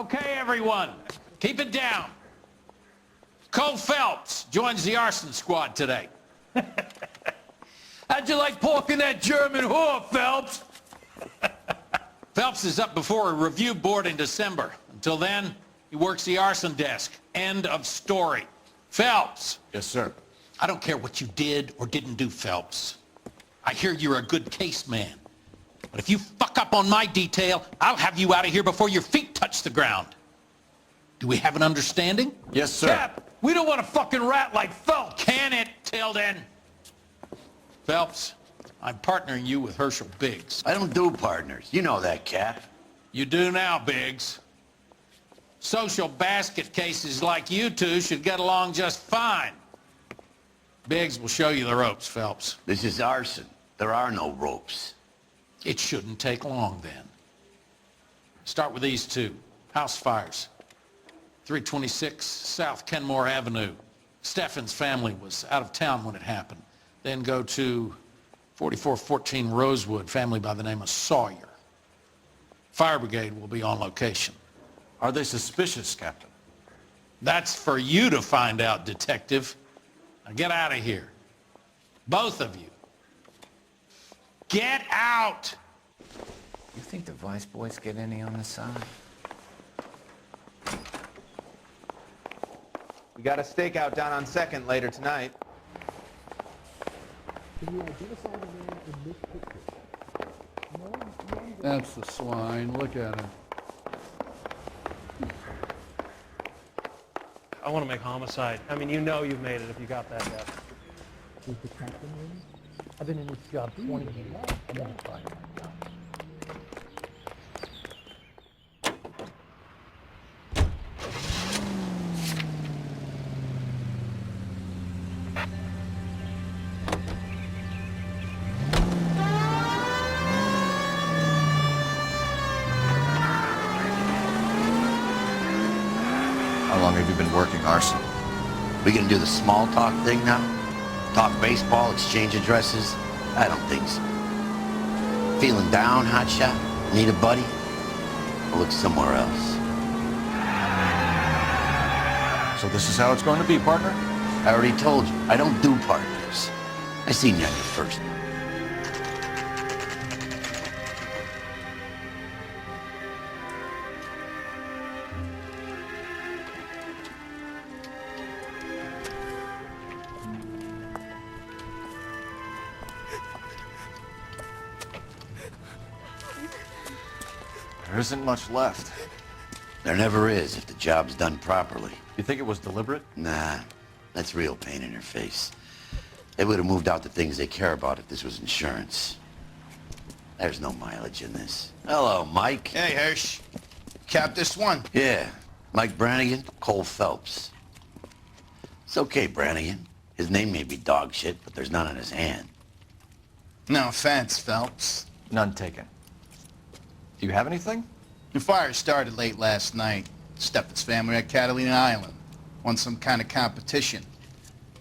Okay, everyone, keep it down. Coleman Phelps joins the arson squad today. How'd you like pork in that German whore, Phelps? Phelps is up before a review board in December. Until then, he works the arson desk. End of story. Phelps. Yes, sir. I don't care what you did or didn't do, Phelps. I hear you're a good case man. But if you fuck up on my detail, I'll have you out of here before your feet touch the ground. Do we have an understanding? Yes, sir. Cap, we don't want a fucking rat like Phelps. Can it, Tilden? Phelps, I'm partnering you with Herschel Biggs. I don't do partners. You know that, Cap. You do now, Biggs. Social basket cases like you two should get along just fine. Biggs will show you the ropes, Phelps. This is arson. There are no ropes. It shouldn't take long, then. Start with these two. House fires. 326 South Kenmore Avenue. Steffen's family was out of town when it happened. Then go to 4414 Rosewood, family by the name of Sawyer. Fire brigade will be on location. Are they suspicious, Captain? That's for you to find out, detective. Now get out of here. Both of you. Get out! You think the Vice Boys get any on the side? We got a stakeout down on 2nd later tonight. That's the swine. Look at him. I want to make homicide. I mean, you know you've made it if you got that yet. Is the captain in? I've been in this job 20 years. I'm gonna find my job. How long have you been working arson? We gonna do the small talk thing now? Talk baseball, exchange addresses? I don't think so. Feeling down, hotshot? Need a buddy? I'll look somewhere else. So this is how it's going to be, partner? I already told you, I don't do partners. I seen you on your first. There isn't much left. There never is if the job's done properly. You think it was deliberate? Nah, that's real pain in their face. They would have moved out the things they care about if this was insurance. There's no mileage in this. Hello, Mike. Hey, Hirsch. Cap this one. Yeah, Mike Brannigan, Coleman Fhelps. It's okay, Brannigan. His name may be dog shit, but there's none on his hand. No offense, Phelps. None taken. Do you have anything? The fire started late last night. Steffen's family at Catalina Island. Won some kind of competition.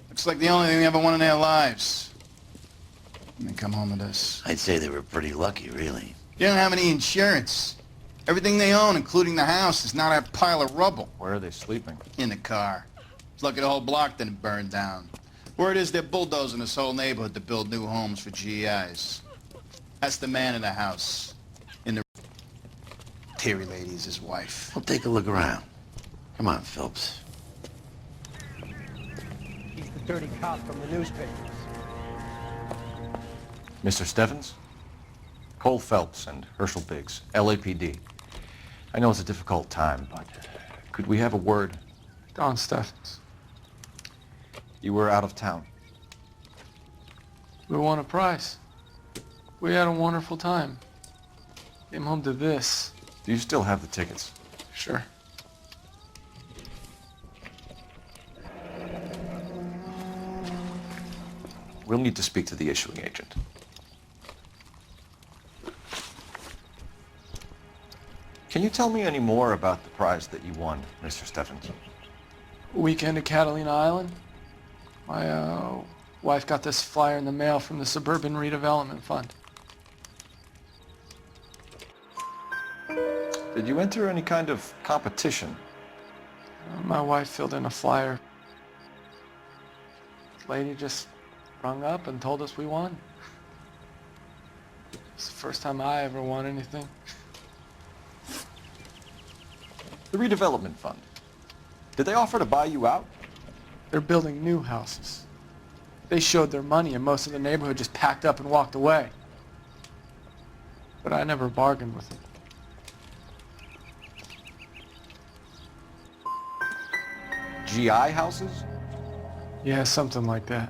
Looks like the only thing they ever won in their lives. And they come home with this. I'd say they were pretty lucky, really. They don't have any insurance. Everything they own, including the house, is now that pile of rubble. Where are they sleeping? In the car. It's lucky the whole block didn't burn down. Word is they're bulldozing this whole neighborhood to build new homes for GIs. That's the man in the house. Terry lady is his wife. We'll take a look around. Come on, Phelps. He's the dirty cop from the newspapers. Mr. Steffens? Cole Phelps and Herschel Biggs, LAPD. I know it's a difficult time, but could we have a word? Don Steffens. You were out of town. We won a prize. We had a wonderful time. Came home to this. Do you still have the tickets? Sure. We'll need to speak to the issuing agent. Can you tell me any more about the prize that you won, Mr. Steffens? Weekend at Catalina Island. My wife got this flyer in the mail from the Suburban Redevelopment Fund. Did you enter any kind of competition? My wife filled in a flyer. The lady just rung up and told us we won. It's the first time I ever won anything. The redevelopment fund. Did they offer to buy you out? They're building new houses. They showed their money and most of the neighborhood just packed up and walked away. But I never bargained with them. GI houses? Yeah, something like that.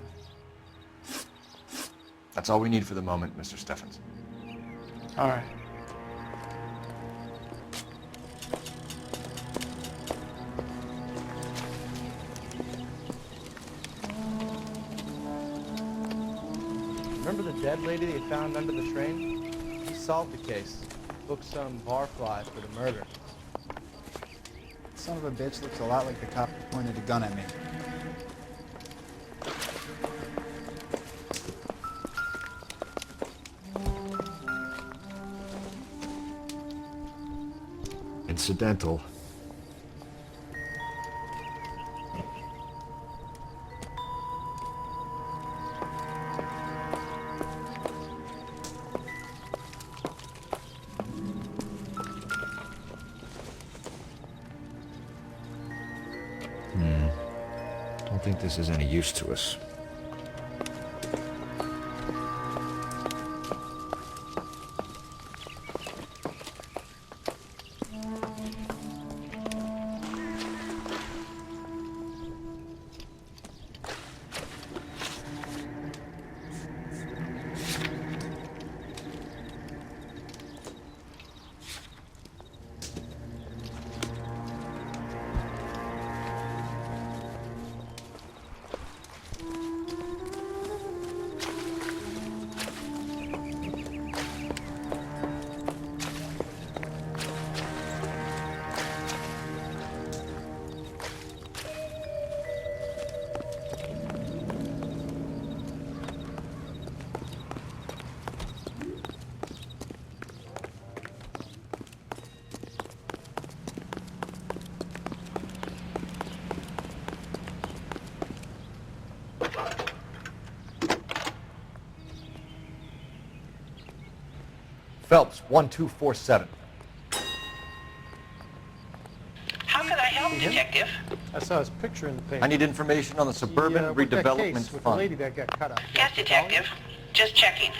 That's all we need for the moment, Mr. Steffens. All right. Remember the dead lady they found under the train? He solved the case. Booked some barfly for the murder. Son of a bitch looks a lot like the cop who pointed a gun at me. Incidental. Don't think this is any use to us. Phelps, 1247. How can I help, Detective? I saw his picture in the paper. I need information on the Suburban With that Redevelopment case with the lady Fund. that got cut up. Yes, Detective. Just checking.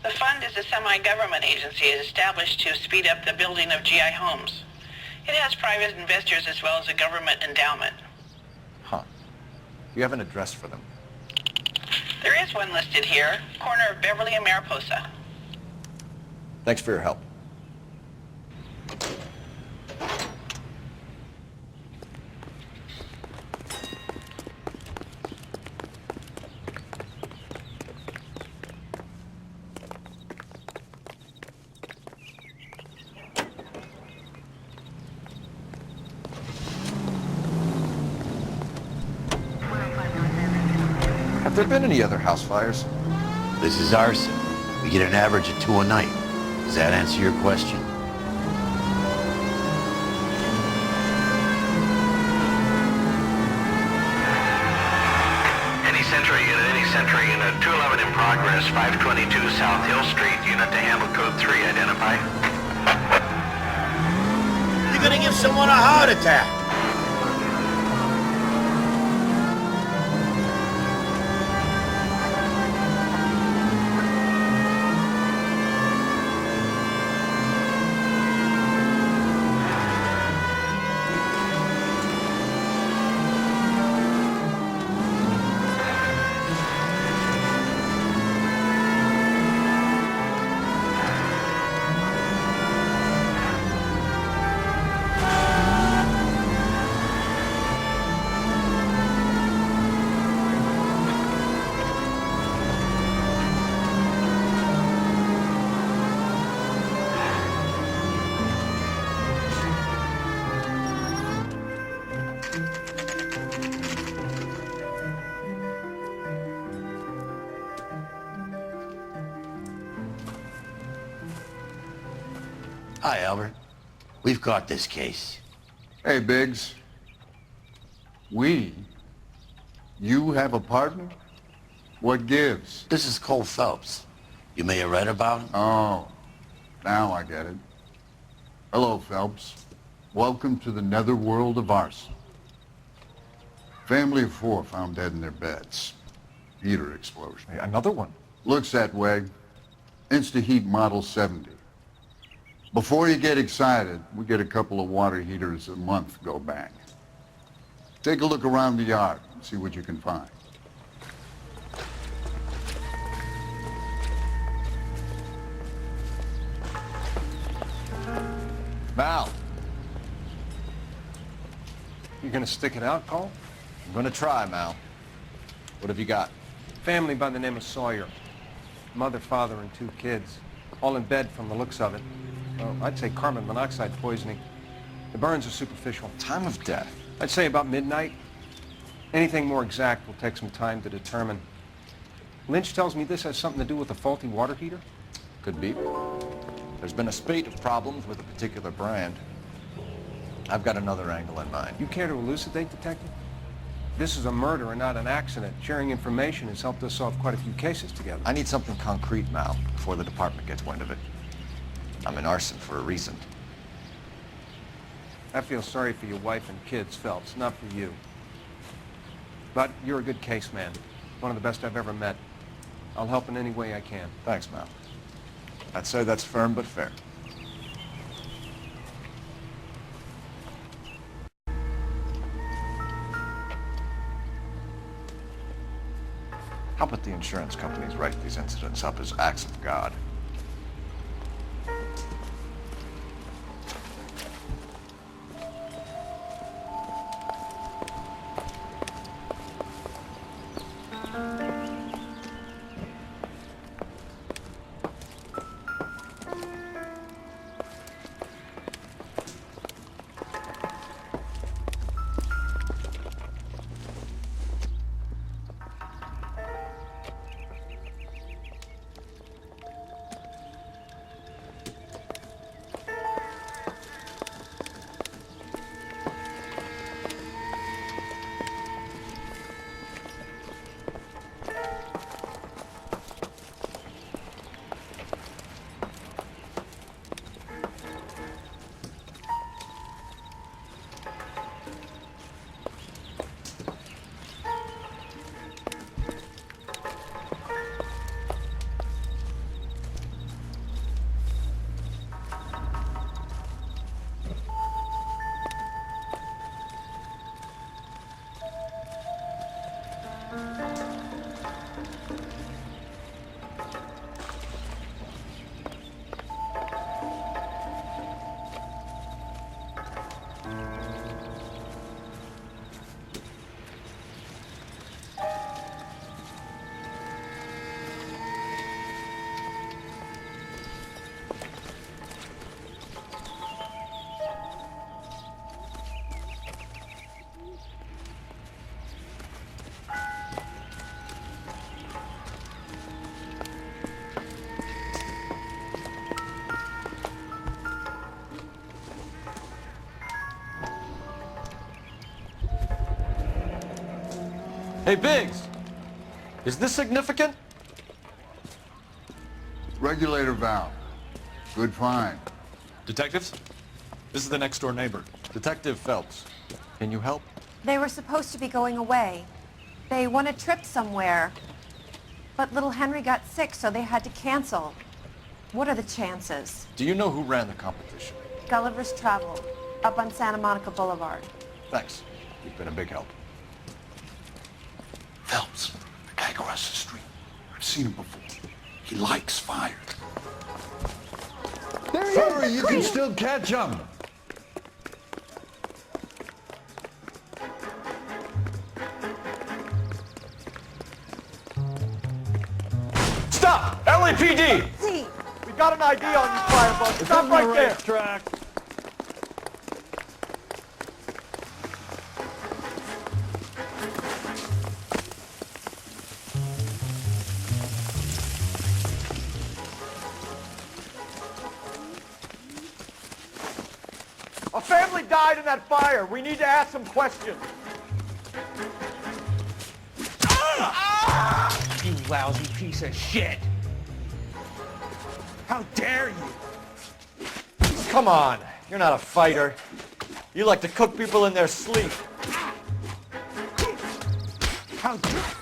The fund is a semi-government agency established to speed up the building of GI homes. It has private investors as well as a government endowment. Huh. You have an address for them. There is one listed here, corner of Beverly and Mariposa. Thanks for your help. Have there been any other house fires? This is arson. We get an average of 2 a night. Does that answer your question? Century Unit 211 in progress, 522 South Hill Street, unit to handle code 3, identify. You're gonna give someone a heart attack. Hi, Albert. We've caught this case. Hey, Biggs. You have a partner? What gives? This is Coula Felpsa. You may have read about him. Oh, now I get it. Hello, Phelps. Welcome to the netherworld of arson. Family of 4 found dead in their beds. Heater explosion. Hey, another one. Looks that way. Insta-Heat Model 70. Before you get excited, we get a couple of water heaters a month go bang. Take a look around the yard and see what you can find. Mal, You gonna stick it out, Paul? I'm gonna try, Mal. What have you got? Family by the name of Sawyer. Mother, father, and 2 kids. All in bed from the looks of it. Well, I'd say carbon monoxide poisoning. The burns are superficial. Time of death? I'd say about midnight. Anything more exact will take some time to determine. Lynch tells me this has something to do with a faulty water heater. Could be. There's been a spate of problems with a particular brand. I've got another angle in mind. You care to elucidate, Detective? This is a murder and not an accident. Sharing information has helped us solve quite a few cases together. I need something concrete, Mal, before the department gets wind of it. I'm in arson for a reason. I feel sorry for your wife and kids, Phelps, not for you. But you're a good case man. One of the best I've ever met. I'll help in any way I can. Thanks, Mal. I'd say that's firm but fair. How about the insurance companies write these incidents up as acts of God? Hey, Biggs! Is this significant? Regulator valve. Good find. Detectives? This is the next door neighbor. Detective Phelps. Can you help? They were supposed to be going away. They won a trip somewhere. But little Henry got sick, so they had to cancel. What are the chances? Do you know who ran the competition? Gulliver's Travel, up on Santa Monica Boulevard. Thanks. You've been a big help. Phelps, the guy across the street. I've seen him before. He likes fire. There he Hurry, is! you can still catch him. Stop! LAPD! See, We got an ID on you, firebug. Stop right there. Track. died in that fire. We need to ask some questions. You lousy piece of shit. How dare you? Come on, you're not a fighter. You like to cook people in their sleep. How dare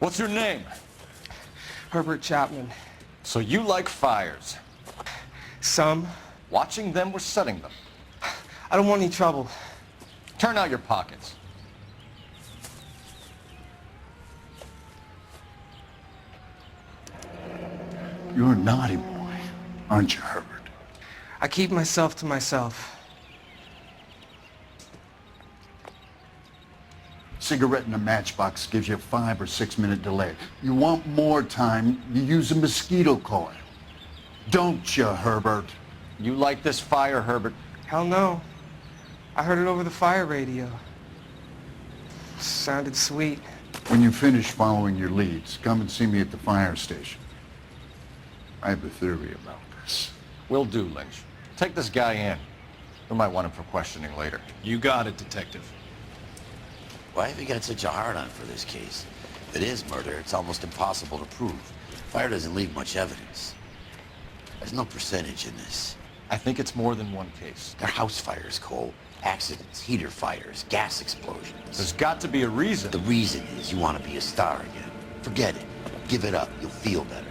What's your name? Herbert Chapman. So you like fires. Some. Watching them or setting them? I don't want any trouble. Turn out your pockets. You're a naughty boy, aren't you, Herbert? I keep myself to myself. Cigarette in a matchbox gives you a 5 or 6 minute delay. You want more time, you use a mosquito coil. Don't you, Herbert? You like this fire, Herbert? Hell no. I heard it over the fire radio. Sounded sweet. When you finish following your leads, come and see me at the fire station. I have a theory about this. Will do, Lynch. Take this guy in. We might want him for questioning later. You got it, Detective. Why have you got such a hard-on for this case? If it is murder, it's almost impossible to prove. Fire doesn't leave much evidence. There's no percentage in this. I think it's more than one case. They're house fires, Cole. Accidents, heater fires, gas explosions. There's got to be a reason. The reason is you want to be a star again. Forget it. Give it up. You'll feel better.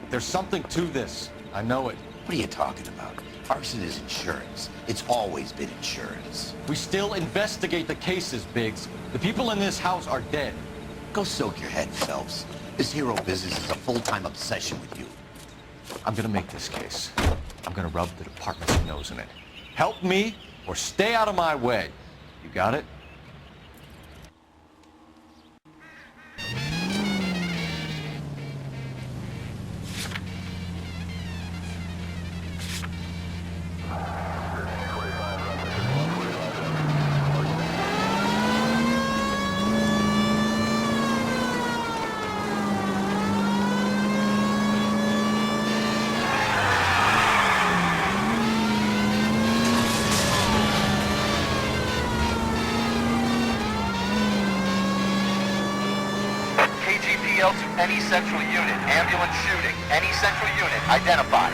There's something to this. I know it. What are you talking about? Arson is insurance. It's always been insurance. We still investigate the cases, Biggs. The people in this house are dead. Go soak your head, Phelps. This hero business is a full-time obsession with you. I'm gonna make this case. I'm gonna rub the department's nose in it. Help me or stay out of my way. You got it? Any central unit, ambulance shooting. Any central unit, identified.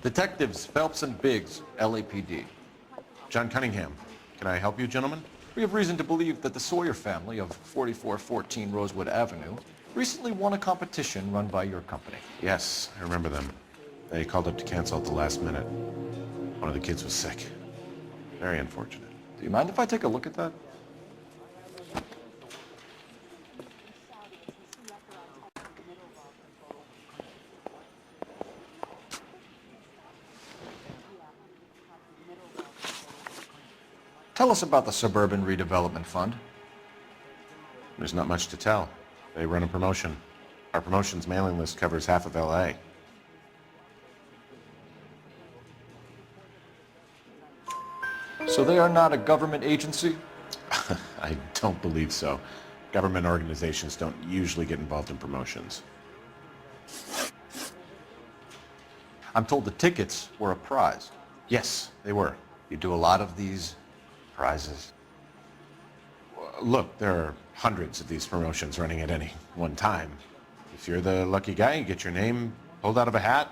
Detectives Phelps and Biggs, LAPD. John Cunningham. Can I help you, gentlemen? We have reason to believe that the Sawyer family of 4414 Rosewood Avenue recently won a competition run by your company. Yes, I remember them. They called up to cancel at the last minute. One of the kids was sick. Very unfortunate. Do you mind if I take a look at that? Tell us about the Suburban Redevelopment Fund. There's not much to tell. They run a promotion. Our promotion's mailing list covers half of LA. So they are not a government agency? I don't believe so. Government organizations don't usually get involved in promotions. I'm told the tickets were a prize. Yes, they were. You do a lot of these prizes? Look, there are hundreds of these promotions running at any one time. If you're the lucky guy, you get your name pulled out of a hat.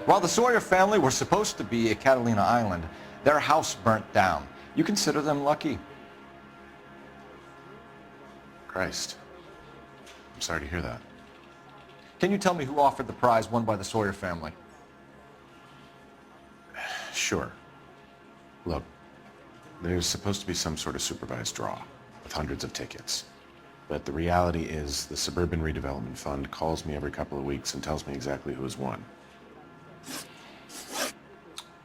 While the Sawyer family were supposed to be at Catalina Island, their house burnt down. You consider them lucky? Christ. I'm sorry to hear that. Can you tell me who offered the prize won by the Sawyer family? Sure. Look, there's supposed to be some sort of supervised draw with hundreds of tickets. But the reality is the Suburban Redevelopment Fund calls me every couple of weeks and tells me exactly who has won.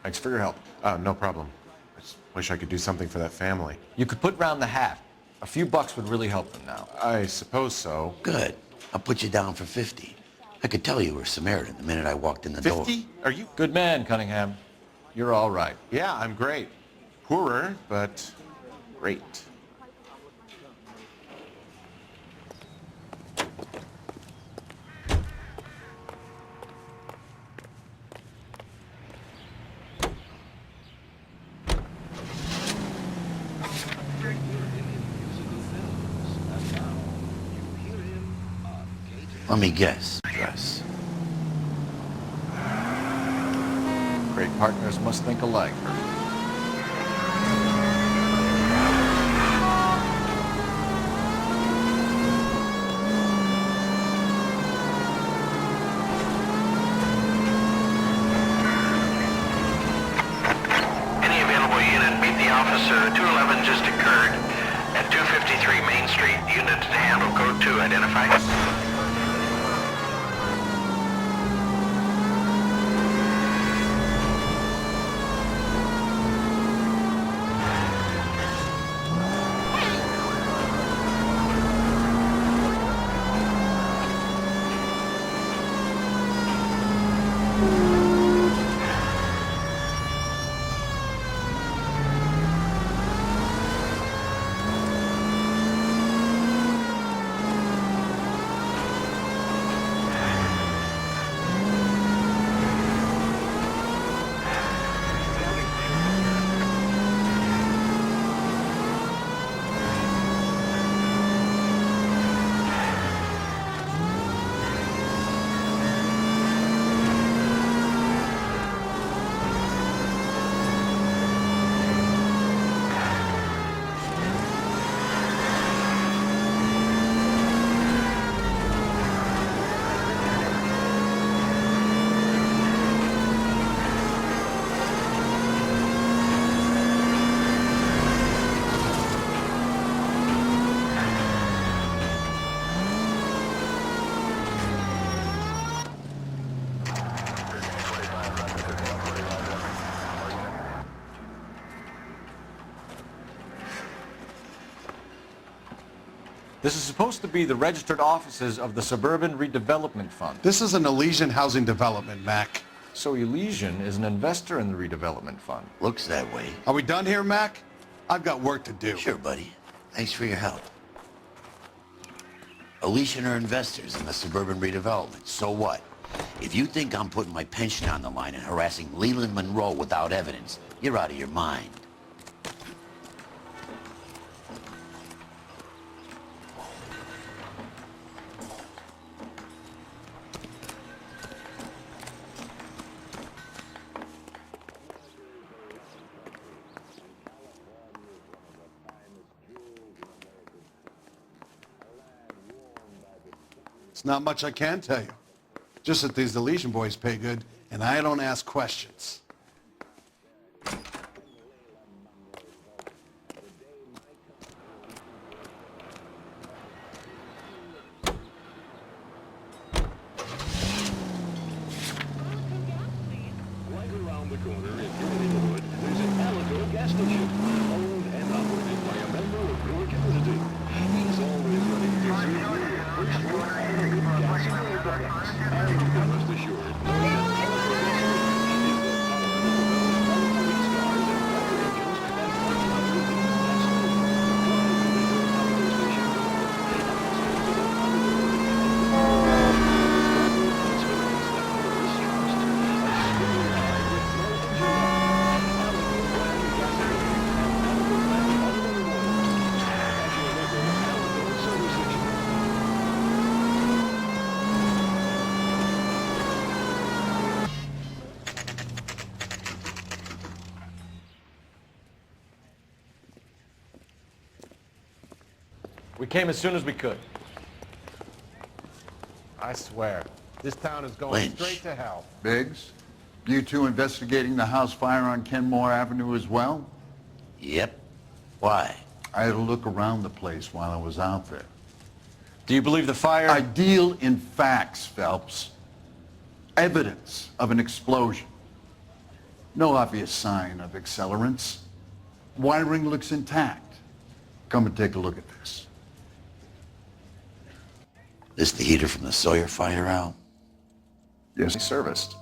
Thanks for your help. No problem. I just wish I could do something for that family. You could put round the hat. A few bucks would really help them now. I suppose so. Good. I'll put you down for 50. I could tell you were Samaritan the minute I walked in the door. 50? Are you? Good man, Cunningham. You're all right. Yeah, I'm great. Poorer, but great. Let me guess. Dress. Great partners must think alike. Any available unit, meet the officer. 211 just occurred at 253 Main Street. Unit to handle code 2 identified. This is supposed to be the registered offices of the Suburban Redevelopment Fund. This is an Elysian housing development, Mac. So Elysian is an investor in the redevelopment fund. Looks that way. Are we done here, Mac? I've got work to do. Sure, buddy. Thanks for your help. Elysian are investors in the Suburban Redevelopment. So what? If you think I'm putting my pension on the line and harassing Leland Monroe without evidence, you're out of your mind. It's not much I can tell you. Just that these Elysian boys pay good, and I don't ask questions. We came as soon as we could. I swear, this town is going Lynch. straight to hell. Biggs, you two investigating the house fire on Kenmore Avenue as well? Yep. Why? I had a look around the place while I was out there. Do you believe the fire? I deal in facts, Phelps. Evidence of an explosion. No obvious sign of accelerants. Wiring looks intact. Come and take a look at this. This the heater from the Sawyer fire, Al? Yes, serviced.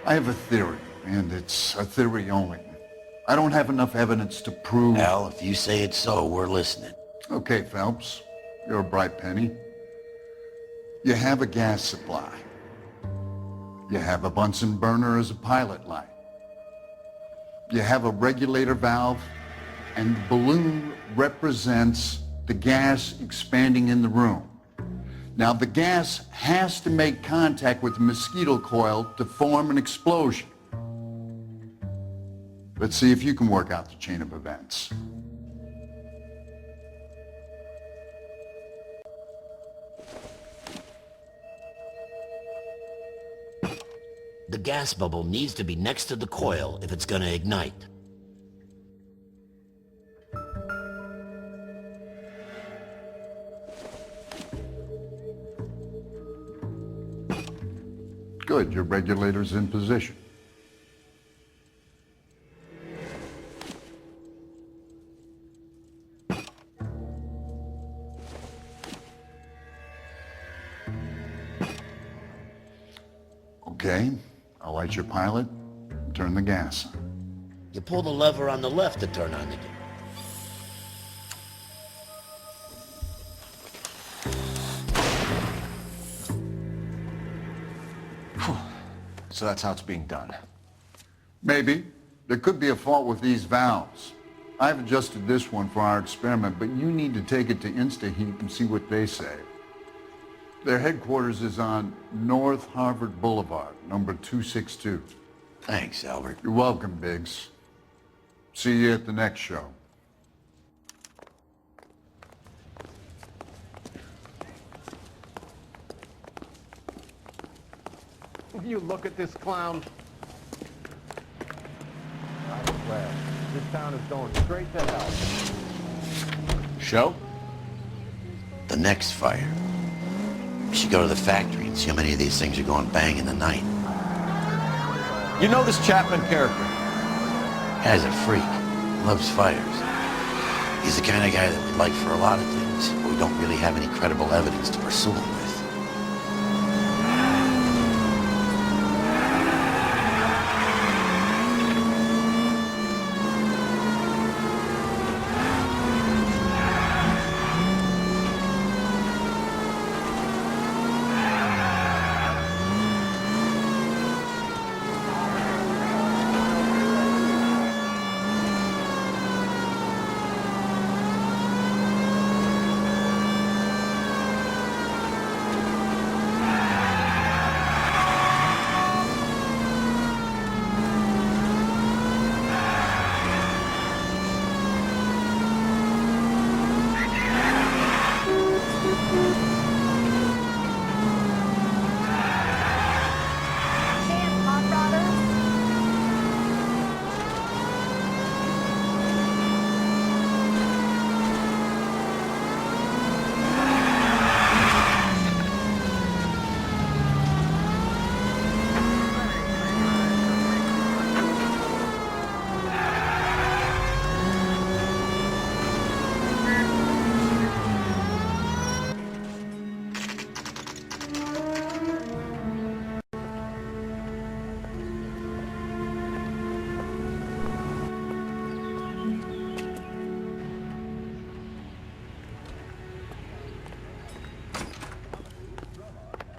I have a theory, and it's a theory only. I don't have enough evidence to prove... Al, if you say it's so, we're listening. Okay, Phelps. You're a bright penny. You have a gas supply. You have a Bunsen burner as a pilot light. You have a regulator valve, and the balloon represents the gas expanding in the room. Now, the gas has to make contact with the mosquito coil to form an explosion. Let's see if you can work out the chain of events. The gas bubble needs to be next to the coil if it's going to ignite. Good, your regulator's in position. Okay, I'll light your pilot and turn the gas on. You pull the lever on the left to turn on the gas. So that's how it's being done. Maybe. There could be a fault with these valves. I've adjusted this one for our experiment, but you need to take it to InstaHeat and see what they say. Their headquarters is on North Harvard Boulevard, number 262. Thanks, Albert. You're welcome, Biggs. See you at the next show. You look at this clown. I swear, this town is going straight to hell. Show? The next fire. We should go to the factory and see how many of these things are going bang in the night. You know this Chapman character? Guy's a freak. Loves fires. He's the kind of guy that we'd like for a lot of things, but we don't really have any credible evidence to pursue him with.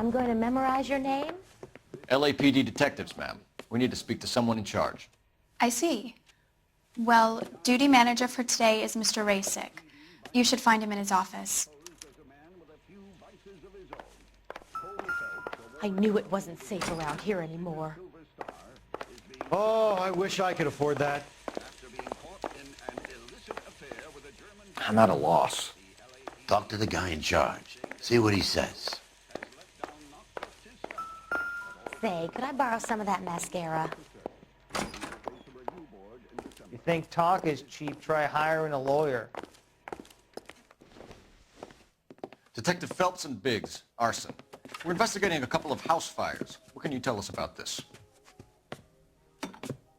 I'm going to memorize your name? LAPD detectives, ma'am. We need to speak to someone in charge. I see. Well, duty manager for today is Mr. Rasick. You should find him in his office. I knew it wasn't safe around here anymore. Oh, I wish I could afford that. I'm at a loss. Talk to the guy in charge. See what he says. Say, could I borrow some of that mascara? You think talk is cheap, try hiring a lawyer. Detective Phelps and Biggs, arson. We're investigating a couple of house fires. What can you tell us about this?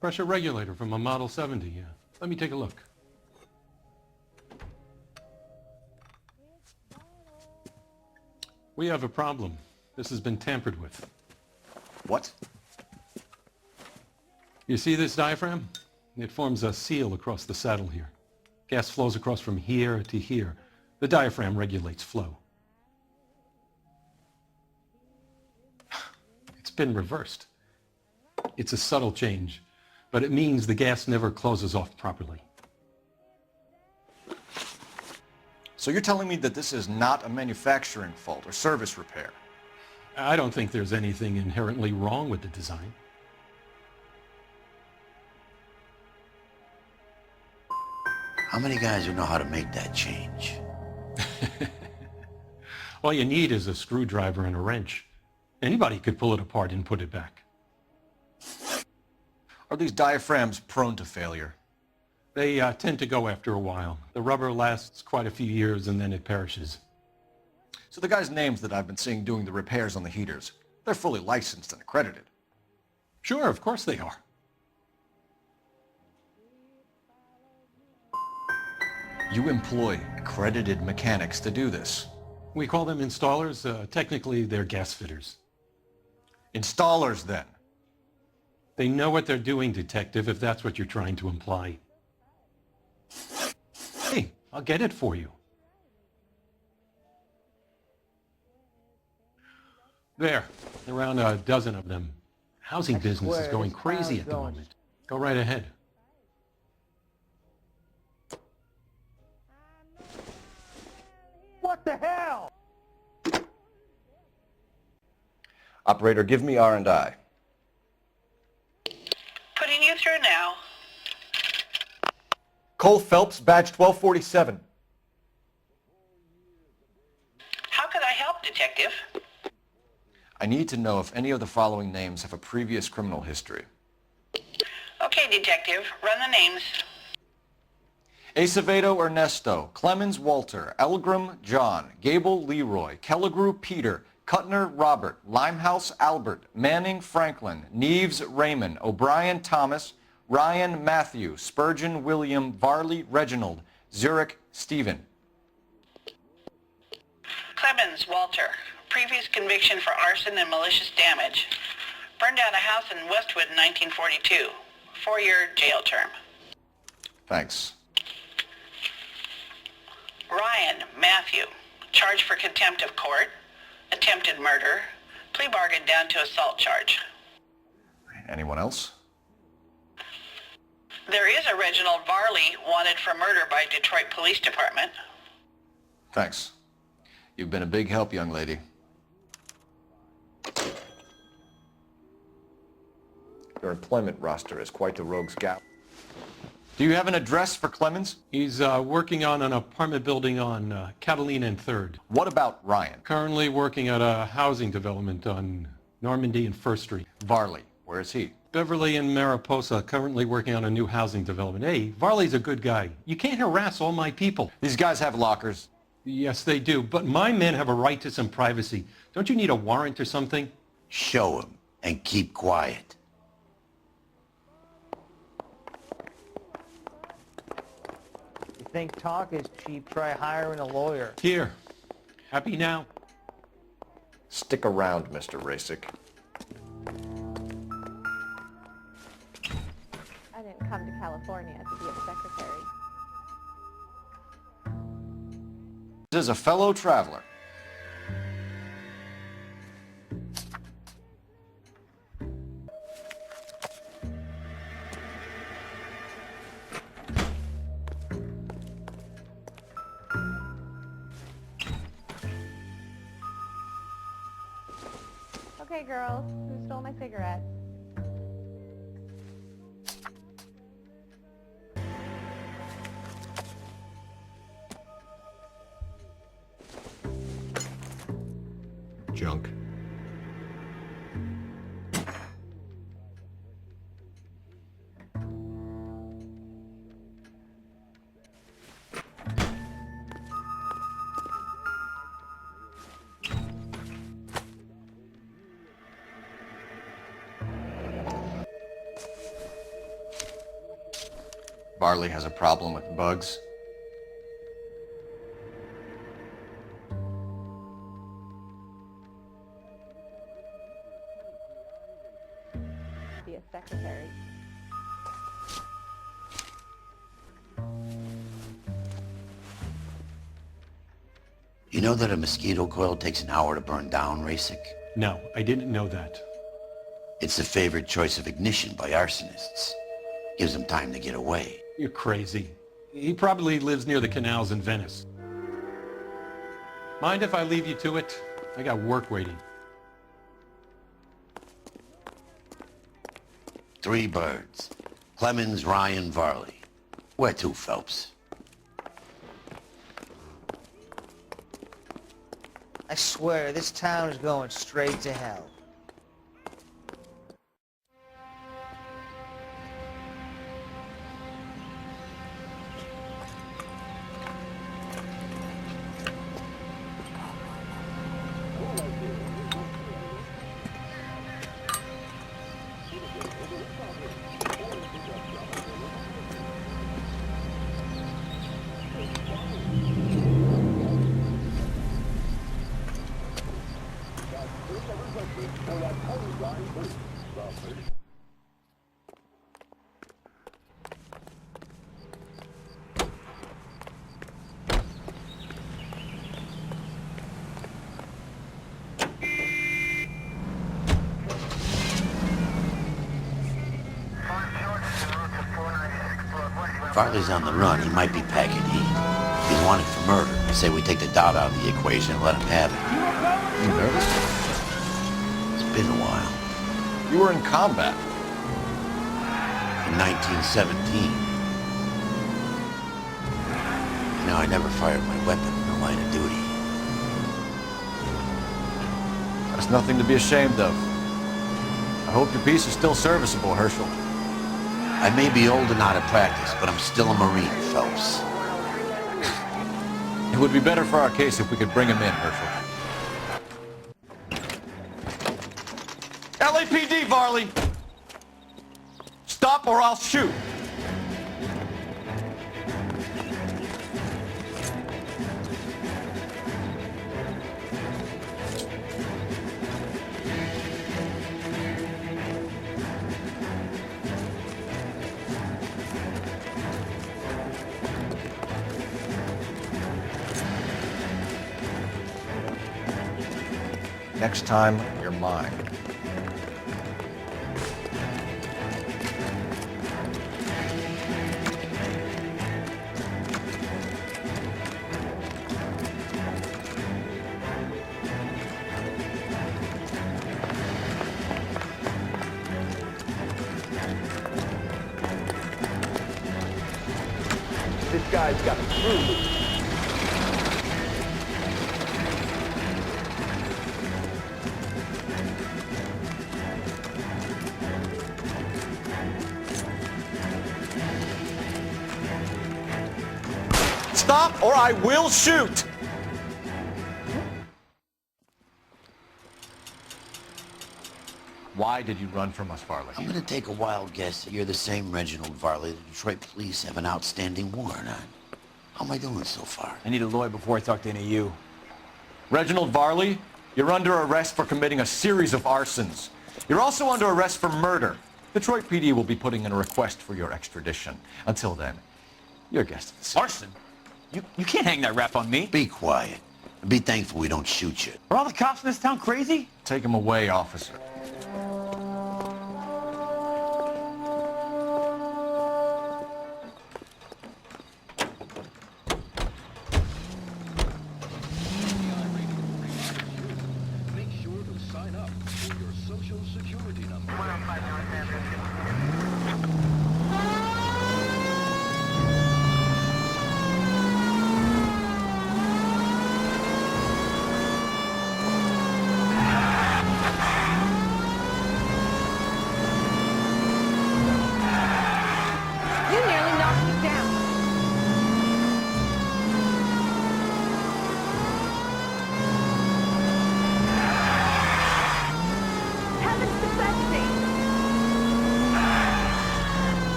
Pressure regulator from a Model 70, yeah. Let me take a look. We have a problem. This has been tampered with. What? You see this diaphragm? It forms a seal across the saddle here. Gas flows across from here to here. The diaphragm regulates flow. It's been reversed. It's a subtle change, but it means the gas never closes off properly. So you're telling me that this is not a manufacturing fault or service repair? I don't think there's anything inherently wrong with the design. How many guys would know how to make that change? All you need is a screwdriver and a wrench. Anybody could pull it apart and put it back. Are these diaphragms prone to failure? They tend to go after a while. The rubber lasts quite a few years and then it perishes. So the guys' names that I've been seeing doing the repairs on the heaters, they're fully licensed and accredited. Sure, of course they are. You employ accredited mechanics to do this? We call them installers. Technically, they're gas fitters. Installers, then? They know what they're doing, Detective, if that's what you're trying to imply. Hey, I'll get it for you. There, around a dozen of them. Housing business is going crazy at the moment. Go right ahead. What the hell? Operator, give me R&I. Putting you through now. Coal Phelps, badge 1247. How could I help, Detective? I need to know if any of the following names have a previous criminal history. Okay, Detective, run the names. Acevedo Ernesto, Clemens Walter, Elgram John, Gable Leroy, Kelligrew Peter, Cutner Robert, Limehouse Albert, Manning Franklin, Neves Raymond, O'Brien Thomas, Ryan Matthew, Spurgeon William, Varley Reginald, Zurich Stephen. Clemens Walter, previous conviction for arson and malicious damage. Burned down a house in Westwood in 1942. 4-year jail term. Thanks. Ryan Matthew, charged for contempt of court, attempted murder, plea bargain down to assault charge. Anyone else? There is a Reginald Varley wanted for murder by Detroit Police Department. Thanks. You've been a big help, young lady. Your employment roster is quite the rogue's gallery. Do you have an address for Clemens? He's working on an apartment building on Catalina and 3rd. What about Ryan? Currently working at a housing development on Normandy and 1st Street. Varley, where is he? Beverly and Mariposa, currently working on a new housing development. Hey, Varley's a good guy. You can't harass all my people. These guys have lockers. Yes, they do, but my men have a right to some privacy. Don't you need a warrant or something? Show him and keep quiet. You think talk is cheap, try hiring a lawyer. Here. Happy now? Stick around, Mr. Rasick. I didn't come to California to be a secretary. This is a fellow traveler. Okay, girls, who stole my cigarettes? junk. Varley has a problem with bugs. Be a secretary. You know that a mosquito coil takes an hour to burn down, Rasic? No, I didn't know that. It's the favorite choice of ignition by arsonists. Gives them time to get away. You're crazy. He probably lives near the canals in Venice. Mind if I leave you to it? I got work waiting. 3 birds. Clemens, Ryan, Varley. Where to, Phelps? I swear, this town is going straight to hell. Varley's on the run. He might be packing heat. He's wanted for murder. I say we take the doubt out of the equation and let him have it. You nervous? It's been a while. You were in combat. In 1917. You know, I never fired my weapon in the line of duty. That's nothing to be ashamed of. I hope your piece is still serviceable, Herschel. I may be old and out of practice, but I'm still a Marine, Phelps. It would be better for our case if we could bring him in, Herschel. LAPD, Varley! Stop or I'll shoot! Next time, you're mine. This guy's got a screw loose. Stop or I will shoot! Why did you run from us, Varley? I'm gonna take a wild guess that you're the same Reginald Varley the Detroit police have an outstanding warrant on. How am I doing so far? I need a lawyer before I talk to any of you. Reginald Varley, you're under arrest for committing a series of arsons. You're also under arrest for murder. Detroit PD will be putting in a request for your extradition. Until then, you're a guest of the city. Arson? You can't hang that rap on me. Be quiet. And be thankful we don't shoot you. Are all the cops in this town crazy? Take him away, officer.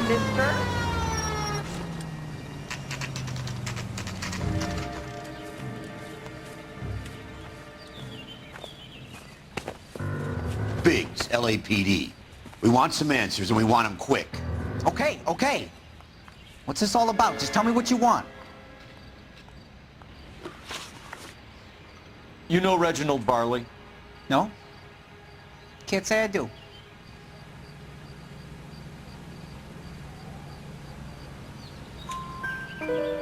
mister. Biggs, LAPD. We want some answers, and we want them quick. Okay, okay. What's this all about? Just tell me what you want. You know Reginald Barley? No? Can't say I do.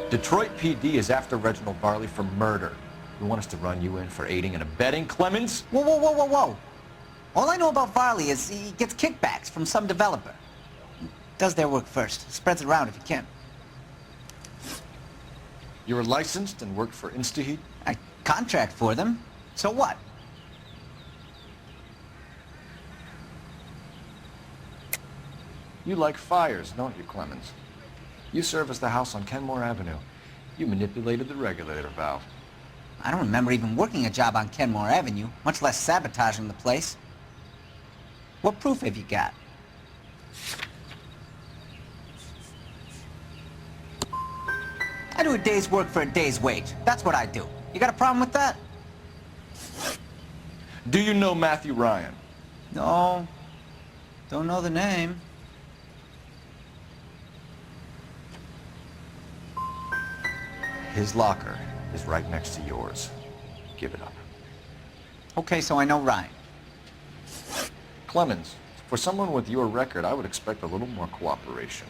Detroit PD is after Reginald Barley for murder. You want us to run you in for aiding and abetting Clemens? Whoa, whoa, whoa, whoa, whoa. All I know about Varley is he gets kickbacks from some developer. Does their work first. Spreads it around if he can. You were licensed and worked for InstaHeat? I contract for them. So what? You like fires, don't you, Clemens? You serviced the house on Kenmore Avenue. You manipulated the regulator valve. I don't remember even working a job on Kenmore Avenue, much less sabotaging the place. What proof have you got? I do a day's work for a day's wage. That's what I do. You got a problem with that? Do you know Matthew Ryan? No. Don't know the name. His locker is right next to yours. Give it up. Okay, so I know Ryan. Clemens, for someone with your record, I would expect a little more cooperation.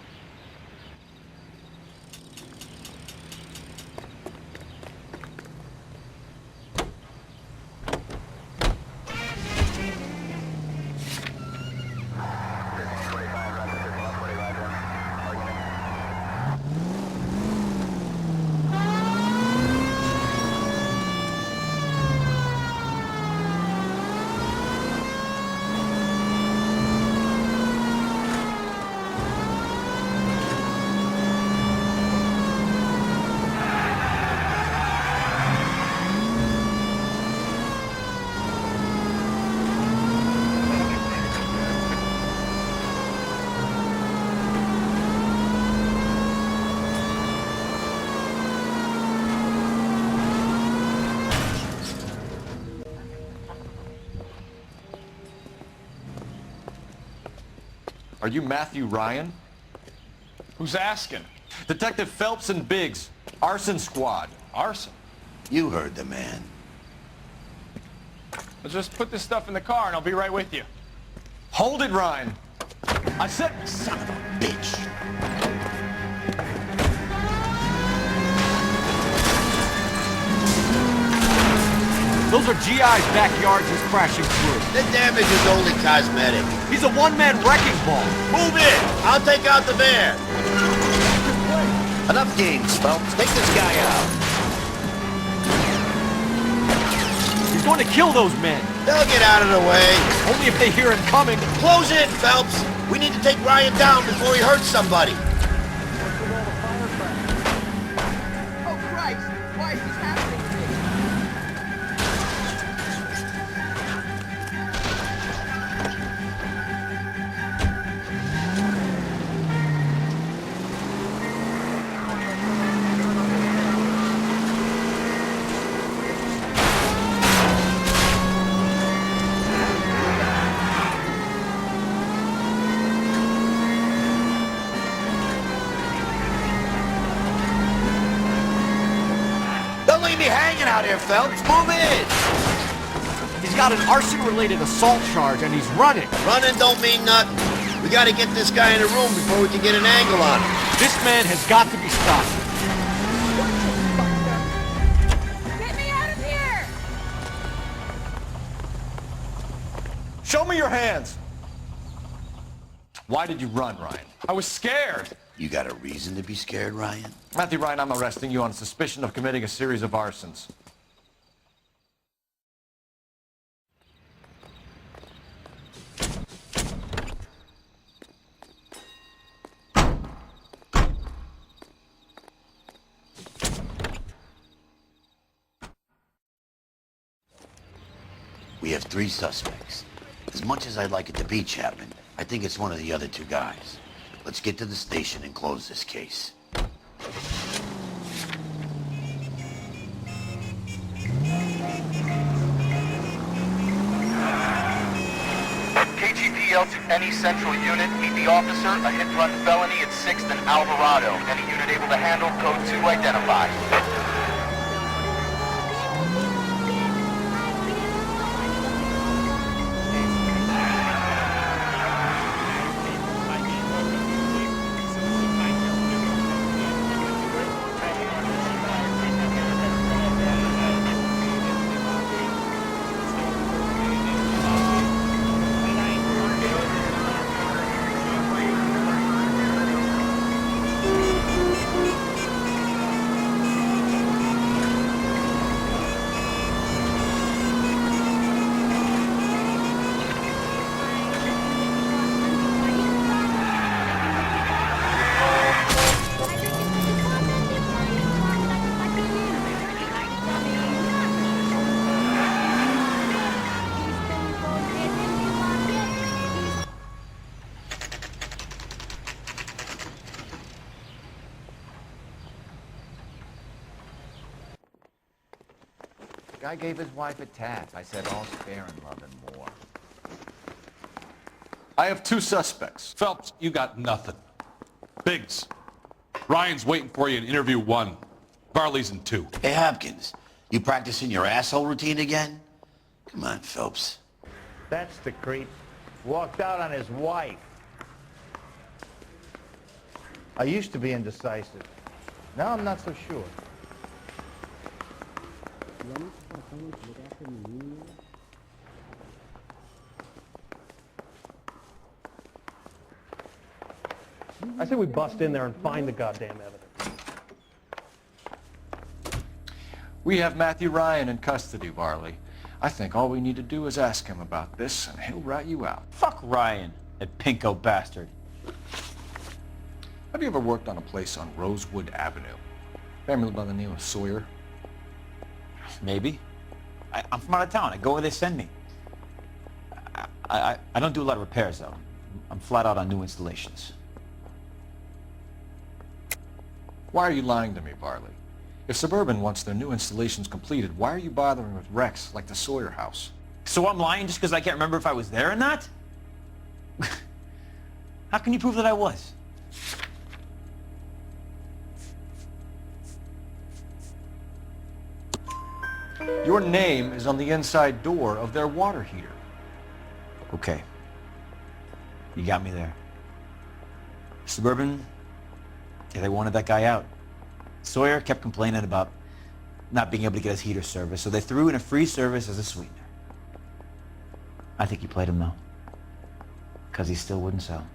Are you Matthew Ryan? Who's asking? Detective Phelps and Biggs, arson squad. Arson? You heard the man. Well, just put this stuff in the car and I'll be right with you. Hold it, Ryan. I said... Son of a bitch. Those are GI's backyards he's crashing through. The damage is only cosmetic. He's a one-man wrecking ball. Move in! I'll take out the van! Enough games, Phelps. Take this guy out. He's going to kill those men. They'll get out of the way. Only if they hear him coming. Close in, Phelps. We need to take Ryan down before he hurts somebody. Oh, Christ! Why is this happening to me? Don't leave me hanging out here, Phelps. Move in. He's got an arson-related assault charge, and he's running. Running don't mean nothing. We gotta get this guy in a room before we can get an angle on him. This man has got to be stopped. Get me out of here! Show me your hands. Why did you run, Ryan? I was scared. You got a reason to be scared, Ryan? Matthew Ryan, I'm arresting you on suspicion of committing a series of arsons. We have 3 suspects. As much as I'd like it to be Chapman, I think it's one of the other 2 guys. Let's get to the station and close this case. KGPL to any central unit. Meet the officer. A hit-run felony at 6th and Alvarado. Any unit able to handle code 2 identify. Guy gave his wife a tap. I said all spare and love and more. I have 2 suspects. Phelps, you got nothing. Biggs, Ryan's waiting for you in interview 1. Varley's in 2. Hey, Hopkins, you practicing your asshole routine again? Come on, Phelps. That's the creep. Walked out on his wife. I used to be indecisive. Now I'm not so sure. I say we bust in there and find the goddamn evidence. We have Matthew Ryan in custody, Varley. I think all we need to do is ask him about this, and he'll rat you out. Fuck Ryan, that pinko bastard. Have you ever worked on a place on Rosewood Avenue? Family by the name of Sawyer? Maybe. I'm from out of town. I go where they send me. I don't do a lot of repairs, though. I'm flat out on new installations. Why are you lying to me, Varley? If Suburban wants their new installations completed, why are you bothering with wrecks like the Sawyer house? So I'm lying just because I can't remember if I was there or not? How can you prove that I was? Your name is on the inside door of their water heater. Okay. You got me there. Suburban, yeah, they wanted that guy out. Sawyer kept complaining about not being able to get his heater service, so they threw in a free service as a sweetener. I think he played him, though, because he still wouldn't sell.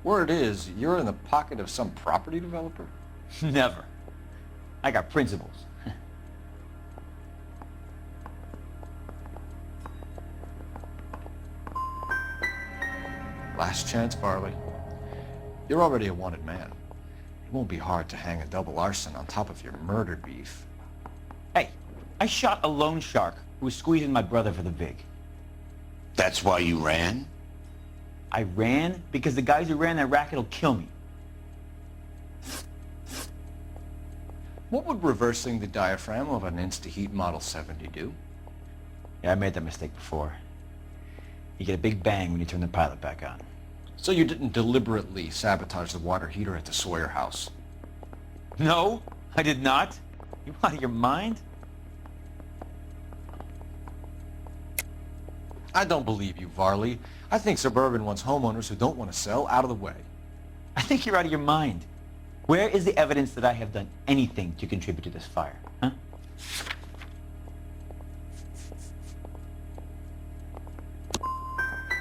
Word is, you're in the pocket of some property developer? Never. I got principles. Last chance, Varley. You're already a wanted man. It won't be hard to hang a double arson on top of your murder beef. Hey, I shot a loan shark who was squeezing my brother for the vig. That's why you ran? I ran because the guys who ran that racket will kill me. What would reversing the diaphragm of an Insta-Heat Model 70 do? Yeah, I made that mistake before. You get a big bang when you turn the pilot back on. So you didn't deliberately sabotage the water heater at the Sawyer house? No, I did not. You out of your mind? I don't believe you, Varley. I think Suburban wants homeowners who don't want to sell out of the way. I think you're out of your mind. Where is the evidence that I have done anything to contribute to this fire, huh?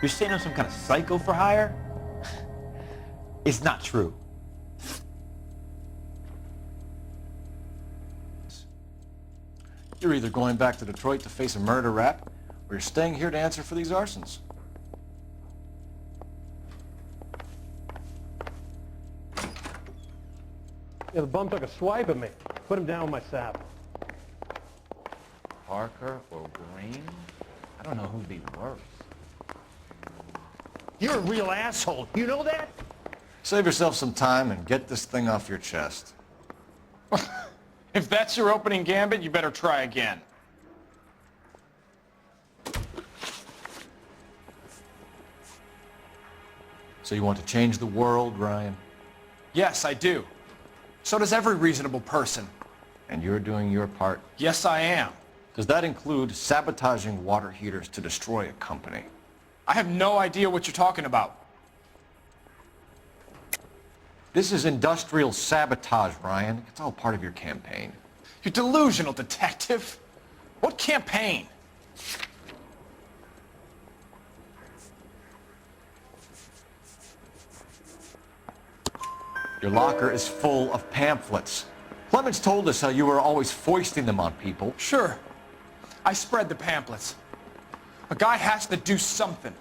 You're saying I'm some kind of psycho for hire? It's not true. You're either going back to Detroit to face a murder rap, or you're staying here to answer for these arsons. Yeah, the bum took a swipe at me. Put him down with my sap. Parker or Green? I don't know who'd be worse. You're a real asshole. You know that? Save yourself some time and get this thing off your chest. If that's your opening gambit, you better try again. So you want to change the world, Ryan? Yes, I do. So does every reasonable person. And you're doing your part? Yes, I am. Does that include sabotaging water heaters to destroy a company? I have no idea what you're talking about. This is industrial sabotage, Ryan. It's all part of your campaign. You're delusional, detective. What campaign? Your locker is full of pamphlets. Clemens told us how you were always foisting them on people. Sure. I spread the pamphlets. A guy has to do something.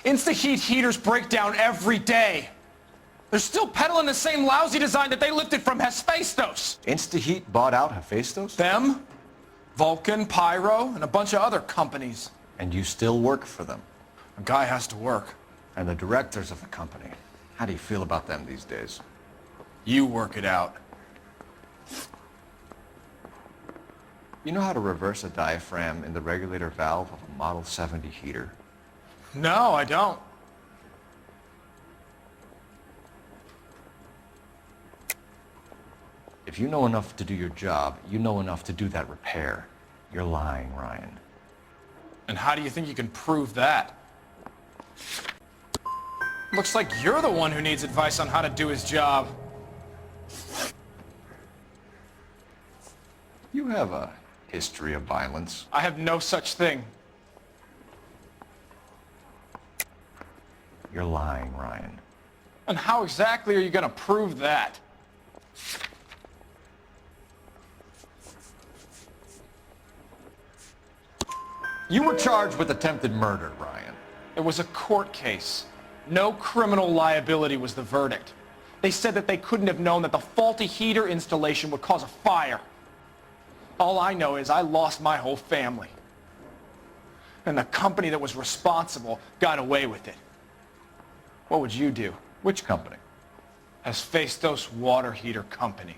Insta-heat heaters break down every day. They're still peddling the same lousy design that they lifted from Hephaestus. Insta-heat bought out Hephaestus? Them, Vulcan, Pyro, and a bunch of other companies. And you still work for them? A guy has to work. And the directors of the company. How do you feel about them these days? You work it out. You know how to reverse a diaphragm in the regulator valve of a Model 70 heater? No, I don't. If you know enough to do your job, you know enough to do that repair. You're lying, Ryan. And how do you think you can prove that? Looks like you're the one who needs advice on how to do his job. You have a history of violence. I have no such thing. You're lying, Ryan. And how exactly are you going to prove that? You were charged with attempted murder, Ryan. It was a court case. No criminal liability was the verdict. They said that they couldn't have known that the faulty heater installation would cause a fire. All I know is I lost my whole family. And the company that was responsible got away with it. What would you do? Which company? Hephaestus Water Heater Company.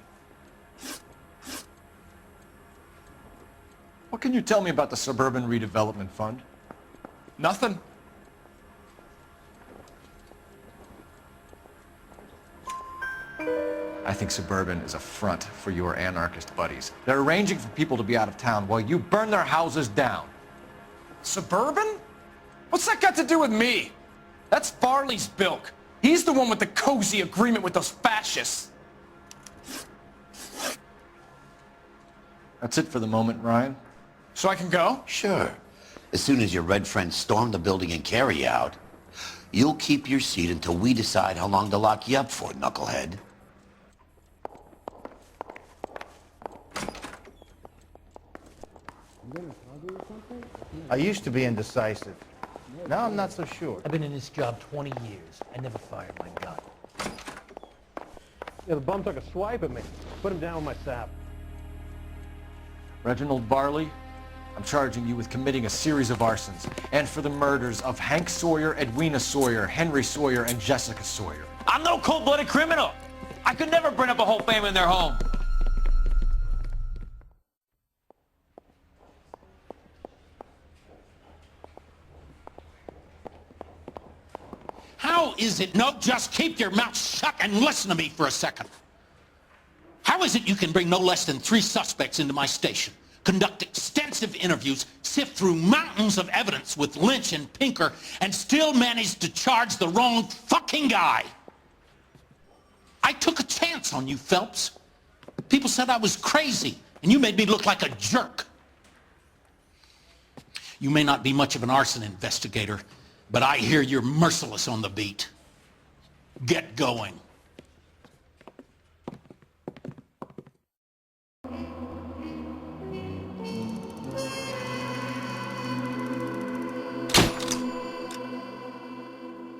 What can you tell me about the Suburban Redevelopment Fund? Nothing. I think Suburban is a front for your anarchist buddies. They're arranging for people to be out of town while you burn their houses down. Suburban? What's that got to do with me? That's Farley's bilk. He's the one with the cozy agreement with those fascists. That's it for the moment, Ryan. So I can go? Sure. As soon as your red friends storm the building and carry you out, you'll keep your seat until we decide how long to lock you up for, knucklehead. I used to be indecisive. Now I'm not so sure. I've been in this job 20 years. I never fired my gun. Yeah, the bum took a swipe at me. Put him down with my sap. Reginald Barley, I'm charging you with committing a series of arsons and for the murders of Hank Sawyer, Edwina Sawyer, Henry Sawyer, and Jessica Sawyer. I'm no cold-blooded criminal. I could never burn up a whole family in their home. How is it? No, just keep your mouth shut and listen to me for a second. How is it you can bring no less than 3 suspects into my station, conduct extensive interviews, sift through mountains of evidence with Lynch and Pinker, and still manage to charge the wrong fucking guy? I took a chance on you, Phelps. People said I was crazy, and you made me look like a jerk. You may not be much of an arson investigator, but I hear you're merciless on the beat. Get going.